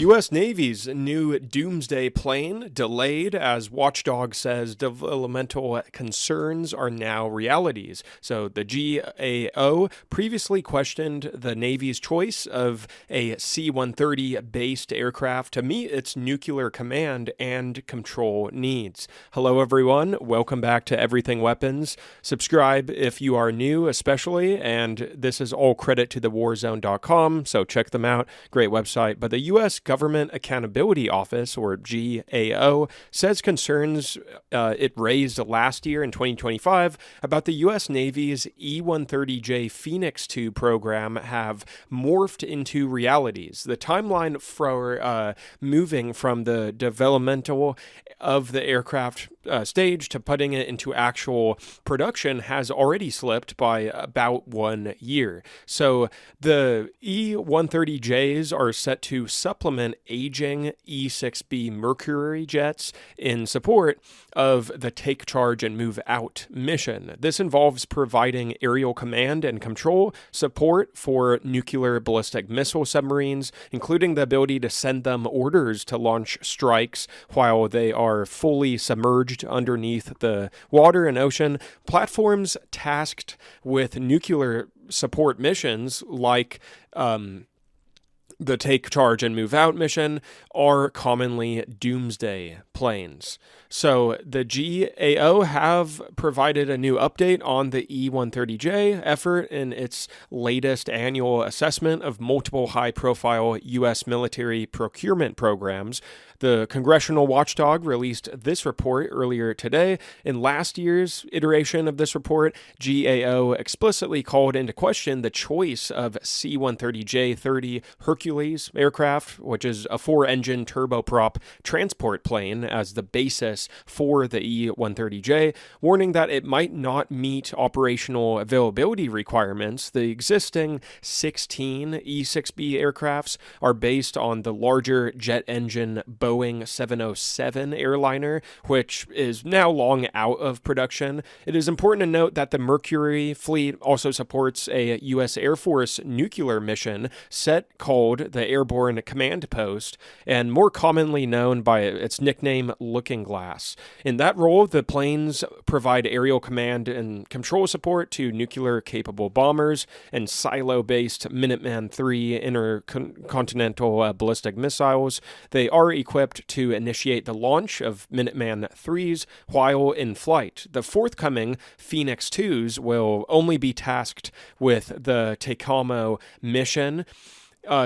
U.S. Navy's new Doomsday plane delayed as Watchdog says developmental concerns are now realities. So the GAO previously questioned the Navy's choice of a C-130 based aircraft to meet its nuclear command and control needs. Hello everyone, welcome back to Everything Weapons. Subscribe if you are new especially, and this is all credit to thewarzone.com, so check them out. Great website. But the U.S. Government Accountability Office, or GAO, says concerns it raised last year in 2025 about the U.S. Navy's E-130J Phoenix II program have morphed into realities. The timeline for moving from the developmental of the aircraft stage to putting it into actual production has already slipped by about 1 year. So the E-130Js are set to supplement aging E-6B Mercury jets in support of the Take Charge and Move Out mission. This involves providing aerial command and control support for nuclear ballistic missile submarines, including the ability to send them orders to launch strikes while they are fully submerged underneath the water and ocean. Platforms tasked with nuclear support missions like the Take Charge and Move Out mission are commonly Doomsday planes. So the GAO have provided a new update on the E-130J effort in its latest annual assessment of multiple high-profile U.S. military procurement programs. The Congressional Watchdog released this report earlier today. In last year's iteration of this report, GAO explicitly called into question the choice of C-130J-30 Hercules aircraft, which is a 4-engine turboprop transport plane, as the basis for the E-130J, warning that it might not meet operational availability requirements. The existing 16 E-6B aircrafts are based on the larger jet engine Boeing 707 airliner, which is now long out of production. It is important to note that the Mercury fleet also supports a U.S. Air Force nuclear mission set called the Airborne Command Post, and more commonly known by its nickname Looking Glass. In that role, the planes provide aerial command and control support to nuclear-capable bombers and silo-based Minuteman III intercontinental ballistic missiles. They are equipped to initiate the launch of Minuteman IIIs while in flight. The forthcoming Phoenix IIs will only be tasked with the TACOMO mission,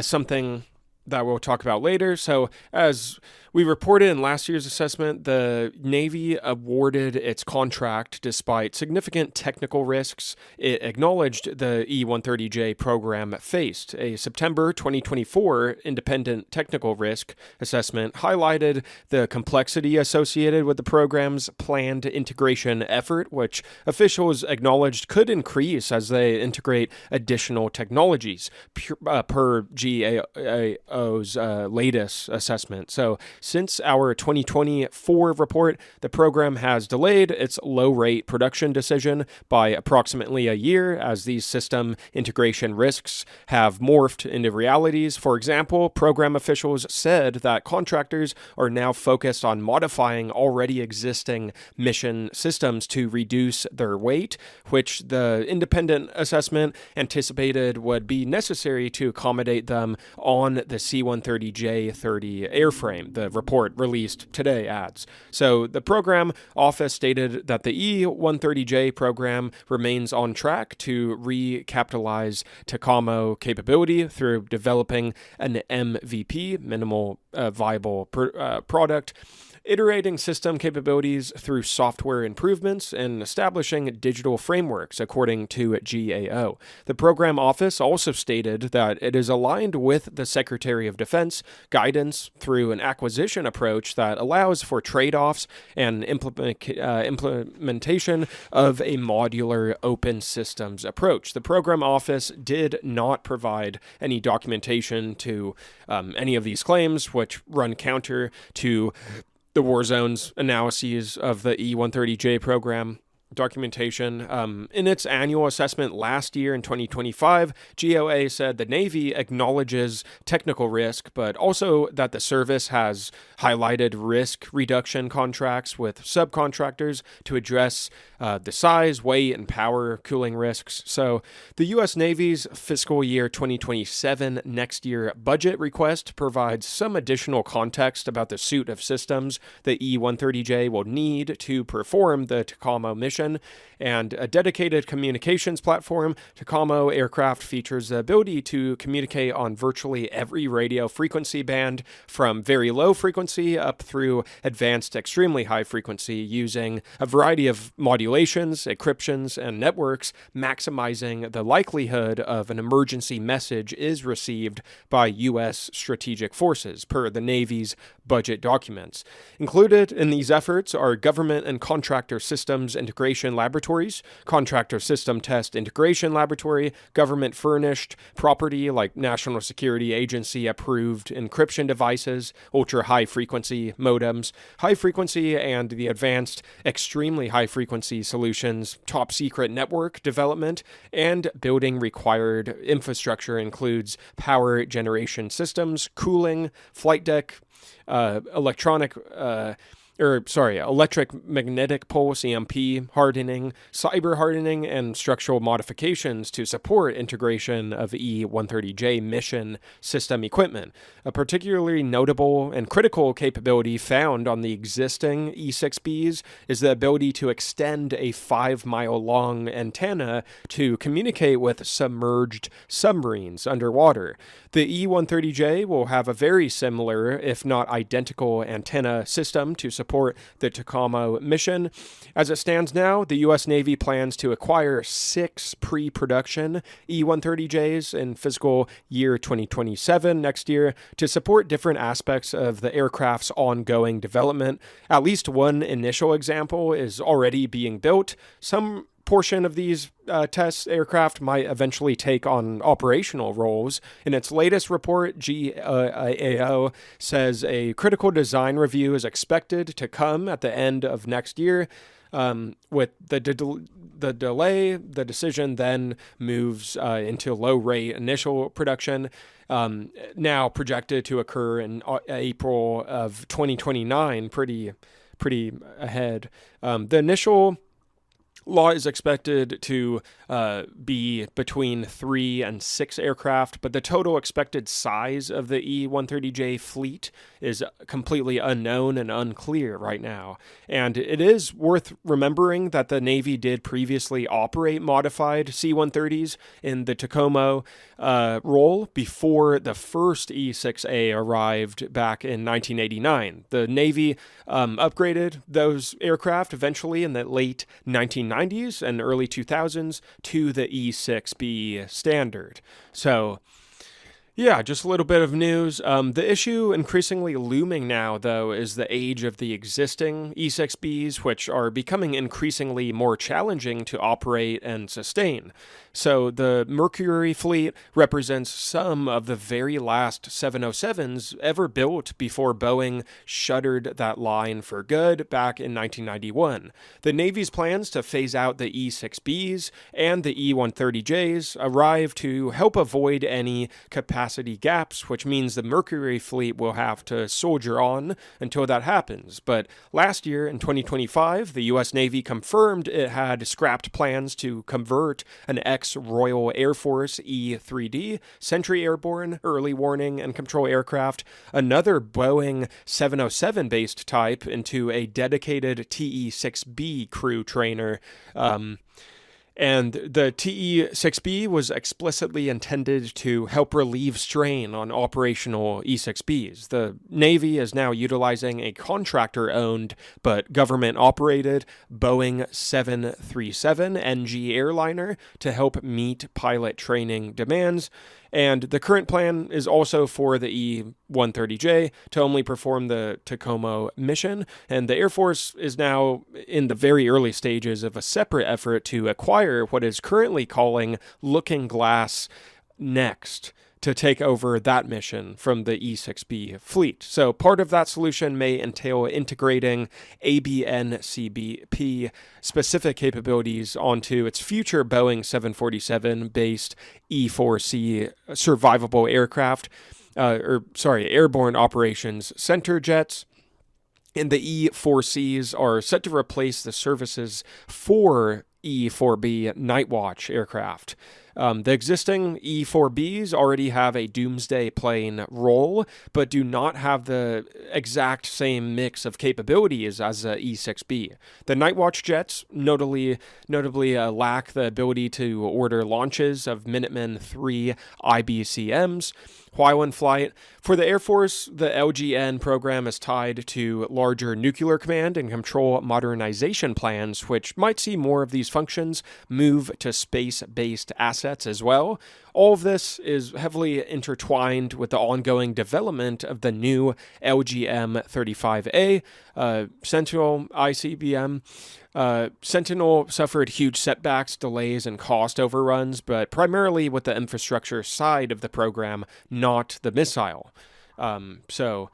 something that we'll talk about later. So as we reported in last year's assessment, the Navy awarded its contract despite significant technical risks it acknowledged the E-130J program faced. A September 2024 independent technical risk assessment highlighted the complexity associated with the program's planned integration effort, which officials acknowledged could increase as they integrate additional technologies, per GAO's latest assessment. So since our 2024 report, the program has delayed its low-rate production decision by approximately a year as these system integration risks have morphed into realities. For example, program officials said that contractors are now focused on modifying already existing mission systems to reduce their weight, which the independent assessment anticipated would be necessary to accommodate them on the C-130J-30 airframe. The report released today adds. So the program office stated that the E-130J program remains on track to recapitalize TACOMO capability through developing an MVP, minimal viable product, iterating system capabilities through software improvements, and establishing digital frameworks, according to GAO. The program office also stated that it is aligned with the Secretary of Defense guidance through an acquisition approach that allows for trade-offs and implementation of a modular open systems approach. The program office did not provide any documentation to any of these claims, which run counter to the Warzone's analyses of the E-130J program. documentation. In its annual assessment last year in 2025, GOA said the Navy acknowledges technical risk, but also that the service has highlighted risk reduction contracts with subcontractors to address the size, weight, and power cooling risks. So the U.S. Navy's fiscal year 2027 next year budget request provides some additional context about the suite of systems the E-130J will need to perform the TACOMO mission, and a dedicated communications platform. TACOMO aircraft features the ability to communicate on virtually every radio frequency band, from very low frequency up through advanced extremely high frequency, using a variety of modulations, encryptions, and networks, maximizing the likelihood of an emergency message is received by U.S. strategic forces, per the Navy's budget documents. Included in these efforts are government and contractor systems integration laboratories, contractor system test integration laboratory, government furnished property like National Security Agency approved encryption devices, ultra high frequency modems, high frequency and the advanced extremely high frequency solutions, top secret network development, and building required infrastructure includes power generation systems, cooling, flight deck, electric magnetic pulse EMP hardening, cyber hardening, and structural modifications to support integration of E-130J mission system equipment. A particularly notable and critical capability found on the existing E-6Bs is the ability to extend a 5-mile-long antenna to communicate with submerged submarines underwater. The E-130J will have a very similar, if not identical, antenna system to support the TACOMO mission. As it stands now, the U.S. Navy plans to acquire 6 pre-production E-130Js in fiscal year 2027 next year to support different aspects of the aircraft's ongoing development. At least one initial example is already being built. Some portion of these test aircraft might eventually take on operational roles. In its latest report, GAO says a critical design review is expected to come at the end of next year. With the delay, the decision then moves into low-rate initial production, now projected to occur in April of 2029, pretty ahead. The initial law is expected to be between 3 and 6 aircraft, but the total expected size of the E-130J fleet is completely unknown and unclear right now. And it is worth remembering that the Navy did previously operate modified C-130s in the TACOMO role before the first E-6A arrived back in 1989. The Navy upgraded those aircraft eventually in the late 1990s and early 2000s to the E-6B standard. So, yeah, just a little bit of news. The issue increasingly looming now, though, is the age of the existing E-6Bs, which are becoming increasingly more challenging to operate and sustain. So the Mercury fleet represents some of the very last 707s ever built before Boeing shuttered that line for good back in 1991. The Navy's plans to phase out the E-6Bs and the E-130Js arrive to help avoid any capacity gaps, which means the Mercury fleet will have to soldier on until that happens. But last year, in 2025, the U.S. Navy confirmed it had scrapped plans to convert an Royal Air Force E-3D Sentry Airborne Early Warning and Control aircraft, another Boeing 707-based type, into a dedicated TE-6B crew trainer. And the TE-6B was explicitly intended to help relieve strain on operational E-6Bs. The Navy is now utilizing a contractor-owned but government-operated Boeing 737 NG airliner to help meet pilot training demands. And the current plan is also for the E-130J to only perform the TACOMO mission. And the Air Force is now in the very early stages of a separate effort to acquire what is currently calling Looking Glass Next to take over that mission from the E-6B fleet. So part of that solution may entail integrating ABNCBP specific capabilities onto its future Boeing 747-based E-4C survivable aircraft, airborne operations center jets. And the E-4Cs are set to replace the services for E-4B Night Watch aircraft. The existing E-4Bs already have a Doomsday plane role, but do not have the exact same mix of capabilities as the E-6B. The Night Watch jets notably lack the ability to order launches of Minuteman III IBCMs while in flight. For the Air Force, the LGN program is tied to larger nuclear command and control modernization plans, which might see more of these functions move to space-based assets as well. All of this is heavily intertwined with the ongoing development of the new LGM-35A Sentinel ICBM. Sentinel suffered huge setbacks, delays, and cost overruns, but primarily with the infrastructure side of the program, not the missile. So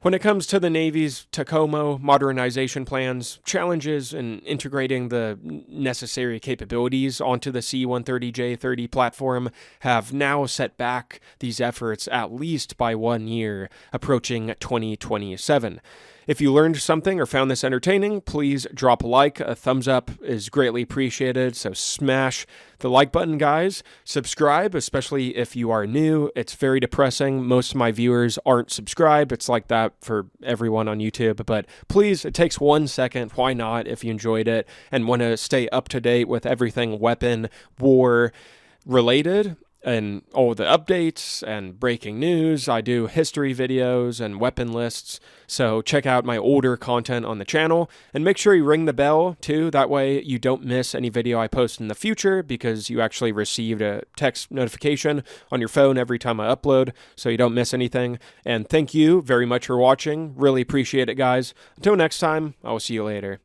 when it comes to the Navy's Tacoma modernization plans, challenges in integrating the necessary capabilities onto the C-130J-30 platform have now set back these efforts at least by 1 year, approaching 2027. If you learned something or found this entertaining, please drop a like. A thumbs up is greatly appreciated, so smash the like button, guys. Subscribe, especially if you are new. It's very depressing. Most of my viewers aren't subscribed. It's like that for everyone on YouTube, but please, it takes 1 second. Why not if you enjoyed it and want to stay up to date with everything weapon war related? And all the updates and breaking news. I do history videos and weapon lists, so check out my older content on the channel, and make sure you ring the bell too, that way you don't miss any video I post in the future, because you actually received a text notification on your phone every time I upload, so you don't miss anything. And thank you very much for watching, really appreciate it, guys. Until next time, I will see you later.